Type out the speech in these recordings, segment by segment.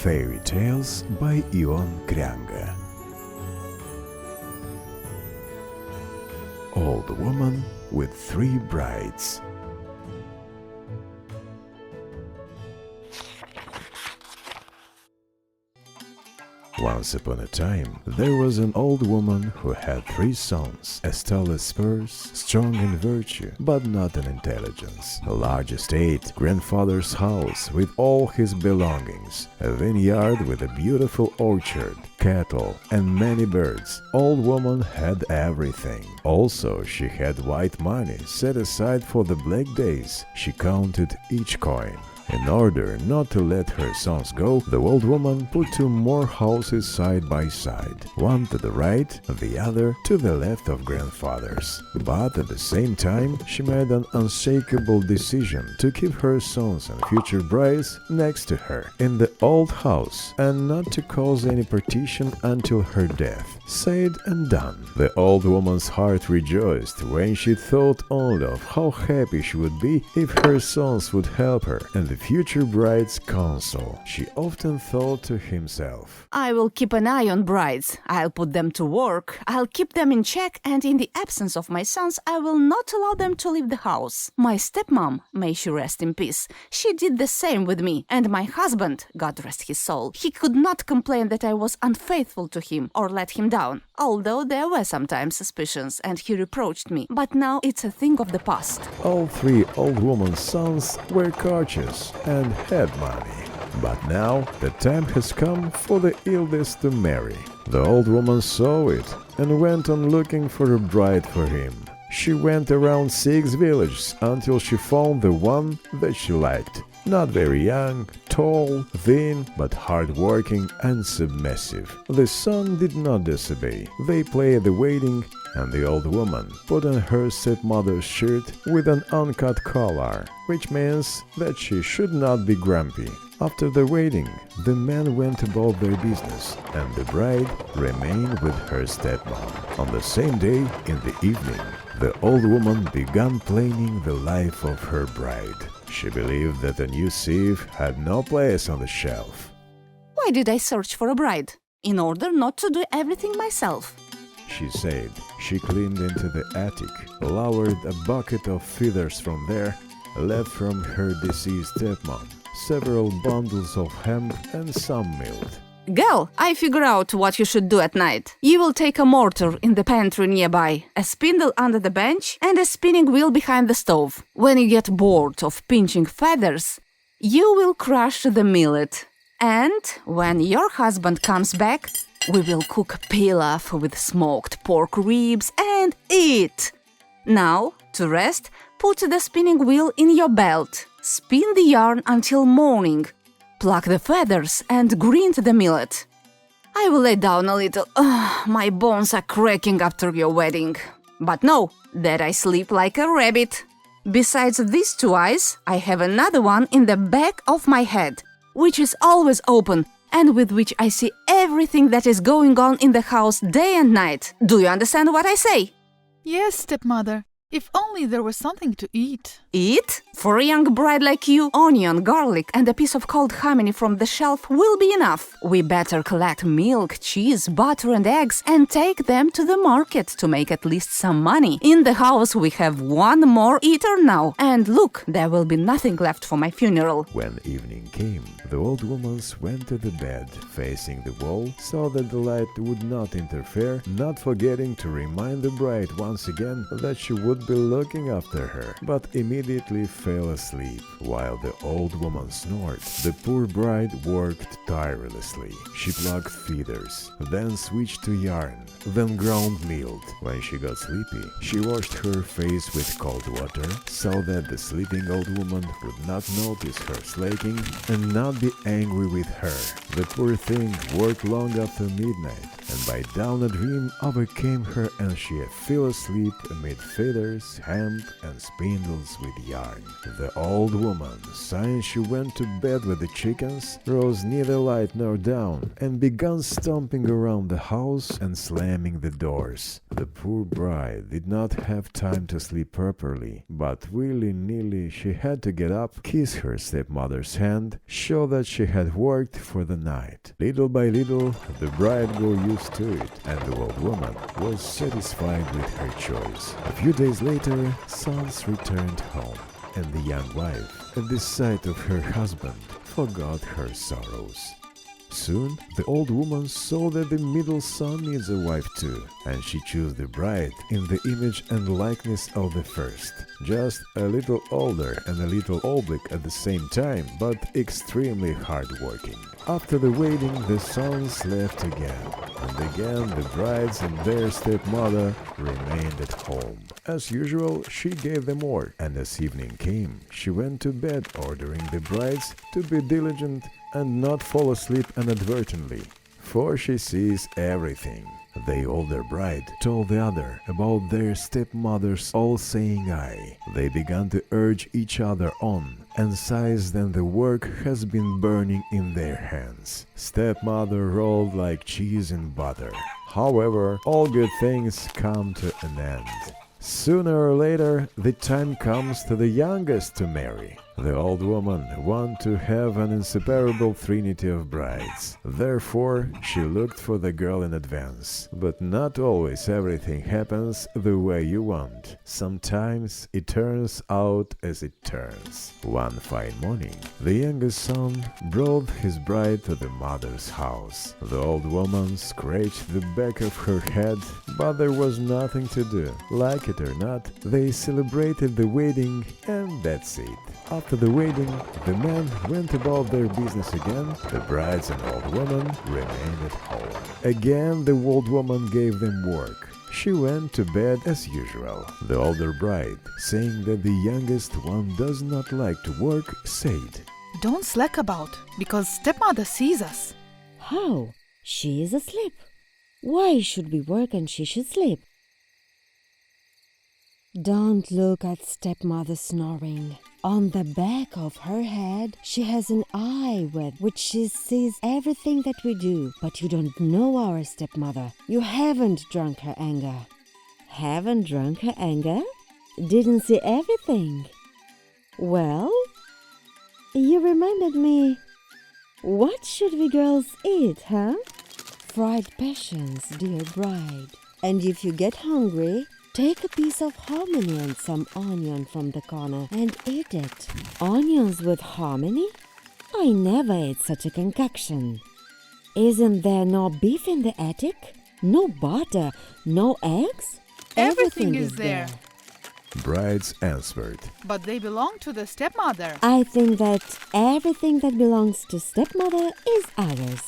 Fairy Tales by Creangă. Old Woman with Three Brides. Once upon a time, there was an old woman who had three sons, as tall as spurs, strong in virtue, but not in intelligence, a large estate, grandfather's house with all his belongings, a vineyard with a beautiful orchard, cattle, and many birds. Old woman had everything. Also, she had white money set aside for the black days. She counted each coin. In order not to let her sons go, the old woman put two more houses side by side, one to the right, the other to the left of grandfather's. But at the same time, she made an unshakable decision to keep her sons and future brides next to her in the old house and not to cause any partition until her death. Said and done. The old woman's heart rejoiced when she thought only of how happy she would be if her sons would help her and the future bride's counsel. She often thought to himself, I will keep an eye on brides. I'll put them to work. I'll keep them in check, and in the absence of my sons, I will not allow them to leave the house. My stepmom, may she rest in peace, she did the same with me, and my husband, God rest his soul, he could not complain that I was unfaithful to him or let him down, although there were sometimes suspicions and he reproached me, but now it's a thing of the past. all three old woman's sons were courteous and had money. But now the time has come for the eldest to marry. The old woman saw it and went on looking for a bride for him. She went around 6 villages until she found the one that she liked. Not very young, tall, thin, but hard-working and submissive. The son did not disobey. They played the wedding, and the old woman put on her stepmother's shirt with an uncut collar, which means that she should not be grumpy. After the wedding, the men went about their business, and the bride remained with her stepmom. On the same day, in the evening, the old woman began planning the life of her bride. She believed that a new sieve had no place on the shelf. Why did I search for a bride? In order not to do everything myself. She said. She climbed into the attic, lowered a bucket of feathers from there, left from her deceased stepmom several bundles of hemp and some milk. Girl, I figure out what you should do at night. You will take a mortar in the pantry nearby, a spindle under the bench, and a spinning wheel behind the stove. When you get bored of pinching feathers, you will crush the millet. And when your husband comes back, we will cook pilaf with smoked pork ribs and eat. Now, to rest, put the spinning wheel in your belt. Spin the yarn until morning. Pluck the feathers and grind the millet. I will lay down a little. My bones are cracking after your wedding. But no, that I sleep like a rabbit. Besides these two eyes, I have another one in the back of my head, which is always open and with which I see everything that is going on in the house day and night. Do you understand what I say? Yes, stepmother. If only there was something to eat. Eat? For a young bride like you, onion, garlic, and a piece of cold honey from the shelf will be enough. We better collect milk, cheese, butter, and eggs and take them to the market to make at least some money. In the house we have one more eater now. And look, there will be nothing left for my funeral. When evening came, the old woman went to the bed, facing the wall, so that the light would not interfere, not forgetting to remind the bride once again that she would be looking after her, but immediately fell asleep. While the old woman snored, the poor bride worked tirelessly. She plucked feathers, then switched to yarn, then ground milk. When she got sleepy, she washed her face with cold water, so that the sleeping old woman would not notice her slacking and not be angry with her. The poor thing worked long after midnight, and by dawn a dream overcame her and she fell asleep amid feathers scissors, hemp, and spindles with yarn. The old woman, since she went to bed with the chickens, rose neither light nor down, and began stomping around the house and slamming the doors. The poor bride did not have time to sleep properly, but willy-nilly she had to get up, kiss her stepmother's hand, show that she had worked for the night. Little by little, the bride grew used to it, and the old woman was satisfied with her choice. A few days later, sons returned home, and the young wife, at the sight of her husband, forgot her sorrows. Soon, the old woman saw that the middle son needs a wife too, and she chose the bride in the image and likeness of the first, just a little older and a little oblique at the same time, but extremely hard-working. After the wedding, the sons left again, and again the brides and their stepmother remained at home. As usual, she gave them work, and as evening came, she went to bed, ordering the brides to be diligent and not fall asleep inadvertently, for she sees everything. The older bride told the other about their stepmother's all-saying eye. They began to urge each other on, and since then the work has been burning in their hands. Stepmother rolled like cheese in butter. However, all good things come to an end. Sooner or later, the time comes to the youngest to marry. The old woman wanted to have an inseparable trinity of brides. Therefore, she looked for the girl in advance. But not always everything happens the way you want. Sometimes it turns out as it turns. One fine morning, the youngest son brought his bride to the mother's house. The old woman scratched the back of her head, but there was nothing to do. Like it or not, they celebrated the wedding, and that's it. After the wedding, the men went about their business again. The brides and old woman remained at home. Again, the old woman gave them work. She went to bed as usual. The older bride, saying that the youngest one does not like to work, said, Don't slack about, because stepmother sees us. How? She is asleep. Why should we work and she should sleep? Don't look at stepmother snoring. On the back of her head, she has an eye with which she sees everything that we do. But you don't know our stepmother. You haven't drunk her anger. Haven't drunk her anger? Didn't see everything. Well, you reminded me. What should we girls eat, huh? Fried passions, dear bride. And if you get hungry, take a piece of hominy and some onion from the corner and eat it. Onions with hominy? I never ate such a concoction. Isn't there no beef in the attic? No butter? No eggs? Everything is there. Brides answered, But they belong to the stepmother. I think that everything that belongs to stepmother is ours.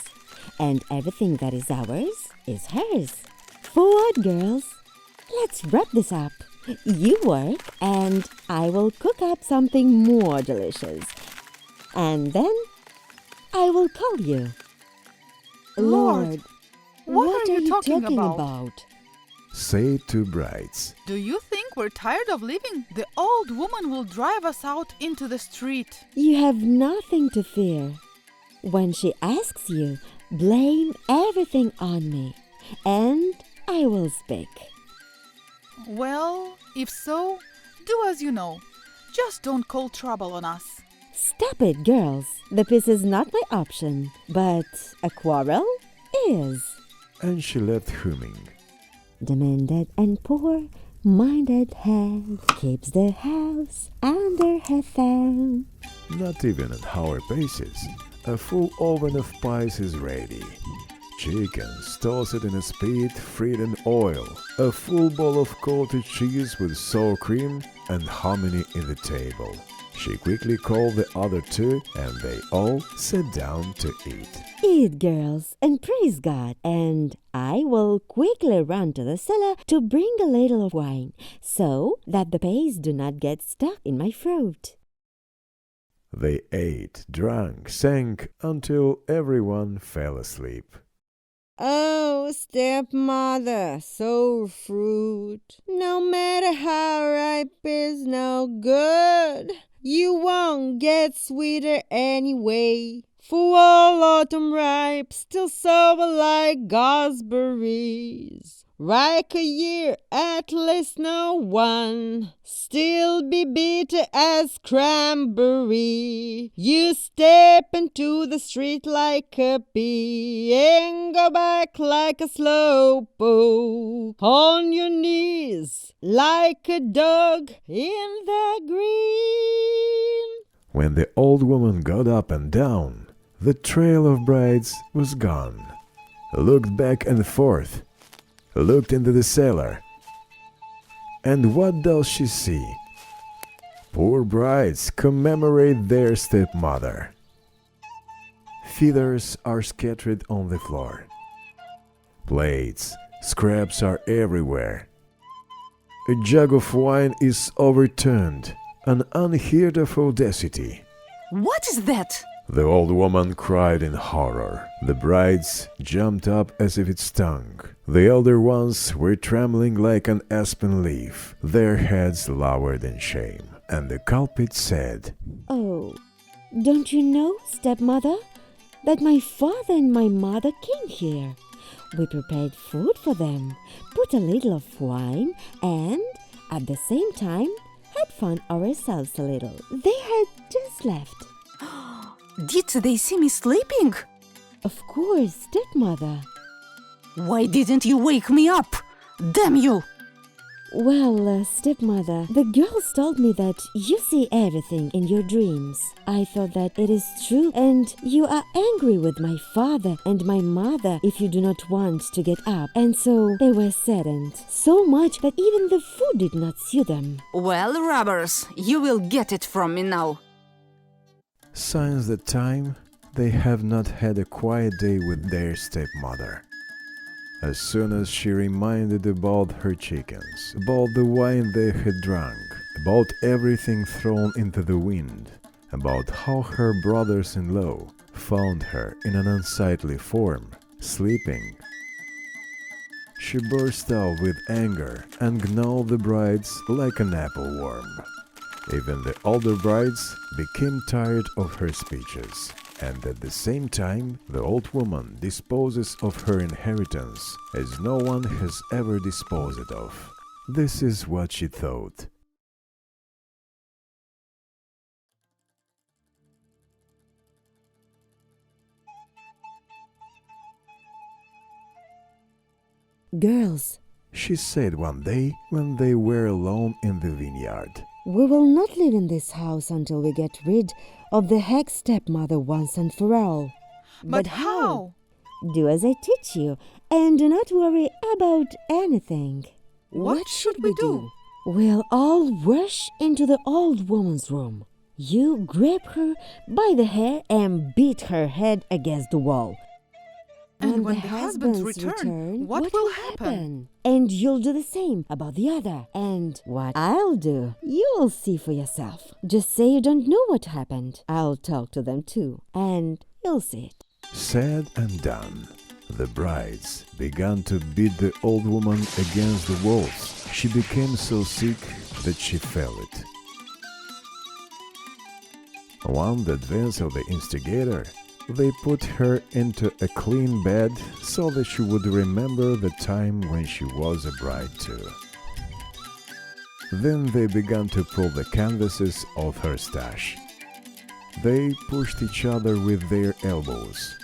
And everything that is ours is hers. Forward, girls. Let's wrap this up. You work, and I will cook up something more delicious. And then I will call you. Lord, what are you talking about? say two brides. Do you think we're tired of living? The old woman will drive us out into the street. You have nothing to fear. When she asks you, blame everything on me, and I will speak. Well, if so, do as you know. Just don't call trouble on us. Stop it, girls. The peace is not my option, but a quarrel is. And she left humming. The mended and poor-minded hand keeps the house under her thumb. Not even at our paces, a full oven of pies is ready. Chickens tossed in a spit, fried in oil, a full bowl of cottage cheese with sour cream and hominy in the table. She quickly called the other two, and they all sat down to eat. Eat, girls, and praise God, and I will quickly run to the cellar to bring a ladle of wine, so that the paste do not get stuck in my throat. They ate, drank, sang, until everyone fell asleep. Oh, stepmother, sour fruit, no matter how ripe is no good. You won't get sweeter anyway. For all autumn ripe, still sour like gooseberries. Like a year, at least no one, still be bitter as cranberry. You step into the street like a pea and go back like a slowpoke. On your knees, like a dog in the green. When the old woman got up and down, the trail of brides was gone. Looked back and forth, looked into the cellar. And what does she see? Poor brides commemorate their stepmother. Feathers are scattered on the floor. Plates, scraps are everywhere. A jug of wine is overturned, an unheard of audacity. What is that? The old woman cried in horror. The brides jumped up as if it stung. The elder ones were trembling like an aspen leaf, their heads lowered in shame. And the culprit said, Oh, don't you know, stepmother, that my father and my mother came here? We prepared food for them, put a little of wine, and at the same time had fun ourselves a little. They had just left. Did they see me sleeping? Of course, stepmother. Why didn't you wake me up? Damn you! Well, stepmother, the girls told me that you see everything in your dreams. I thought that it is true, and you are angry with my father and my mother if you do not want to get up. And so they were saddened, so much that even the food did not suit them. Well, robbers, you will get it from me now. since that time they have not had a quiet day with their stepmother. As soon as she reminded about her chickens, about the wine they had drunk, about everything thrown into the wind, about how her brothers-in-law found her in an unsightly form, sleeping, she burst out with anger and gnawed the brides like an apple worm. Even the older brides became tired of her speeches, and at the same time the old woman disposes of her inheritance as no one has ever disposed of. This is what she thought. Girls, She said one day when they were alone in the vineyard. we will not live in this house until we get rid of the hag stepmother once and for all. But how? Do as I teach you, and do not worry about anything. What should we do? We'll all rush into the old woman's room. You grab her by the hair and beat her head against the wall. And when the husbands return, what will happen? And you'll do the same about the other. And what I'll do, you'll see for yourself. Just say you don't know what happened. I'll talk to them too, and you'll see it. Said and done. The brides began to beat the old woman against the walls. She became so sick that she fell it. On the advance of the instigator, they put her into a clean bed so that she would remember the time when she was a bride too. Then they began to pull the canvases of her stash. They pushed each other with their elbows,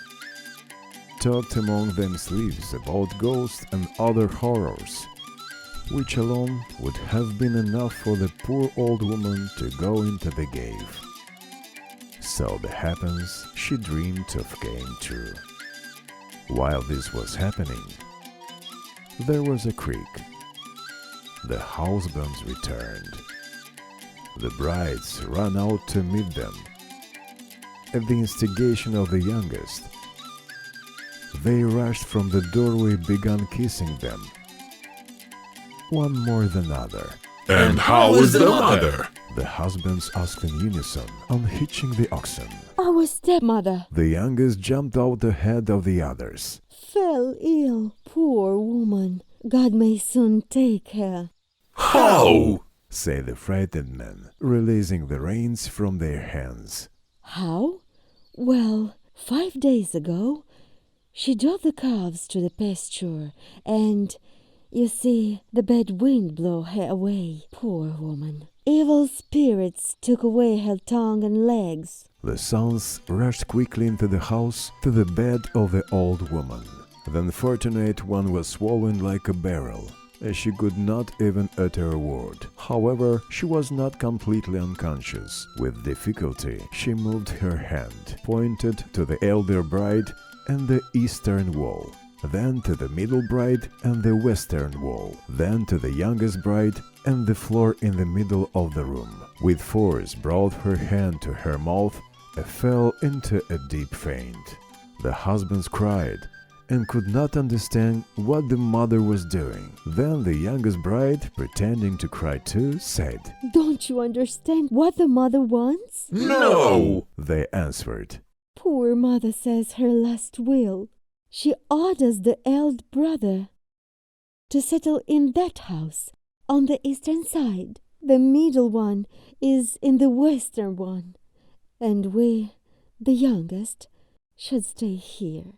talked among themselves about ghosts and other horrors, which alone would have been enough for the poor old woman to go into the cave. So the happens she dreamed of came true. While this was happening, there was a creak. The husbands returned. The brides ran out to meet them. At the instigation of the youngest, they rushed from the doorway, began kissing them, one more than other. And how is the mother? The husbands asked in unison, unhitching the oxen. Our stepmother, The youngest jumped out ahead of the others. fell ill. Poor woman. God may soon take her. How? Say the frightened men, releasing the reins from their hands. How? Well, 5 days ago, she drove the calves to the pasture, and, you see, the bad wind blew her away. Poor woman. Evil spirits took away her tongue and legs. The sons rushed quickly into the house to the bed of the old woman. The unfortunate one was swollen like a barrel. She could not even utter a word. However, she was not completely unconscious. With difficulty, she moved her hand, pointed to the elder bride and the eastern wall, then to the middle bride and the western wall, then to the youngest bride and the floor in the middle of the room. With force brought her hand to her mouth and fell into a deep faint. The husbands cried and could not understand what the mother was doing. Then the youngest bride, pretending to cry too, said, Don't you understand what the mother wants? No! They answered. Poor mother says her last will. She orders the eldest brother to settle in that house on the eastern side. The middle one is in the western one. And we, the youngest, should stay here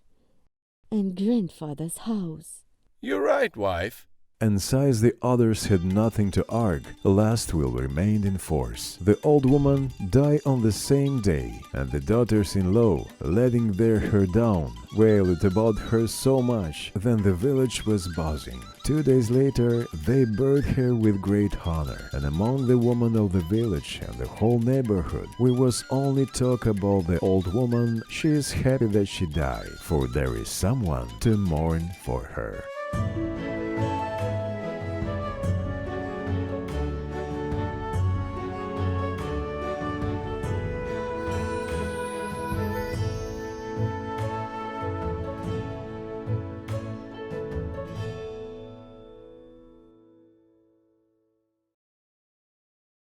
in grandfather's house. You're right, wife. And since the others had nothing to argue, the last will remained in force. The old woman died on the same day, and the daughters-in-law, letting her down, wailed about her so much that the village was buzzing. 2 days later, they buried her with great honor, and among the women of the village and the whole neighborhood, we was only talk about the old woman. She is happy that she died, for there is someone to mourn for her.